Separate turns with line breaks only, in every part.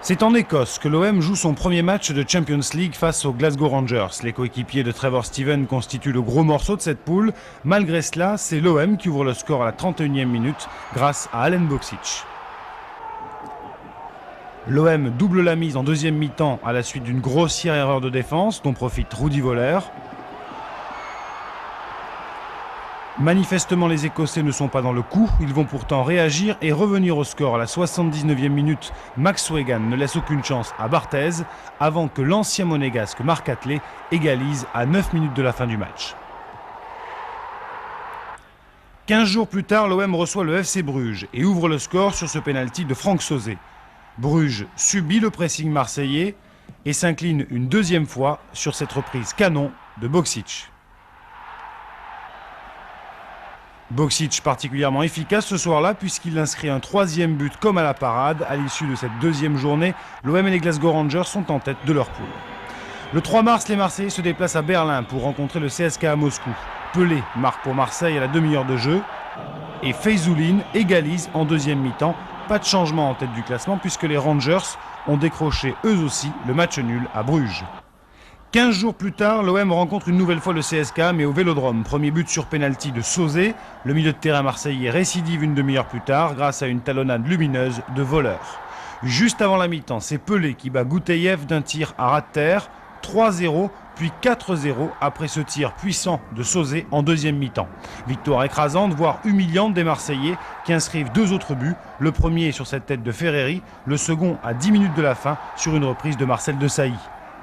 C'est en Écosse que l'OM joue son premier match de Champions League face aux Glasgow Rangers. Les coéquipiers de Trevor Steven constituent le gros morceau de cette poule. Malgré cela, c'est l'OM qui ouvre le score à la 31e minute grâce à Alen Boksic. L'OM double la mise en deuxième mi-temps à la suite d'une grossière erreur de défense dont profite Rudi Voller. Manifestement, les Écossais ne sont pas dans le coup, ils vont pourtant réagir et revenir au score à la 79e minute. Max Swegan ne laisse aucune chance à Barthez avant que l'ancien monégasque Marc Atley égalise à 9 minutes de la fin du match. 15 jours plus tard, l'OM reçoit le FC Bruges et ouvre le score sur ce pénalty de Franck Sauzet. Bruges subit le pressing marseillais et s'incline une deuxième fois sur cette reprise canon de Boksic. Boksic particulièrement efficace ce soir-là puisqu'il inscrit un troisième but comme à la parade. À l'issue de cette deuxième journée, l'OM et les Glasgow Rangers sont en tête de leur poule. Le 3 mars, les Marseillais se déplacent à Berlin pour rencontrer le CSKA à Moscou. Pelé marque pour Marseille à la demi-heure de jeu et Feyzoulin égalise en deuxième mi-temps. Pas de changement en tête du classement puisque les Rangers ont décroché eux aussi le match nul à Bruges. 15 jours plus tard, l'OM rencontre une nouvelle fois le CSKA, mais au Vélodrome. Premier but sur pénalty de Sauzet. Le milieu de terrain marseillais récidive une demi-heure plus tard grâce à une talonnade lumineuse de Voller. Juste avant la mi-temps, c'est Pelé qui bat Gouteyev d'un tir à ras de terre. 3-0, puis 4-0 après ce tir puissant de Sauzet en deuxième mi-temps. Victoire écrasante, voire humiliante des Marseillais qui inscrivent deux autres buts. Le premier sur cette tête de Ferreri, le second à 10 minutes de la fin sur une reprise de Marcel Desailly.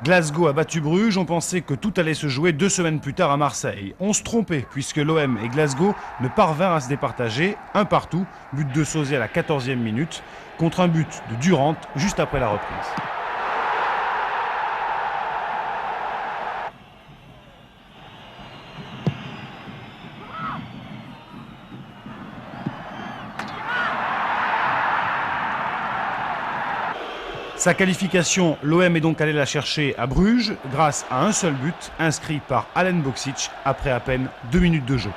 Glasgow a battu Bruges, on pensait que tout allait se jouer 2 semaines plus tard à Marseille. On se trompait puisque l'OM et Glasgow ne parvinrent à se départager, un partout, but de Sauzet à la 14e minute, contre un but de Durant juste après la reprise. Sa qualification, l'OM est donc allé la chercher à Bruges grâce à un seul but inscrit par Alen Boksic après à peine 2 minutes de jeu.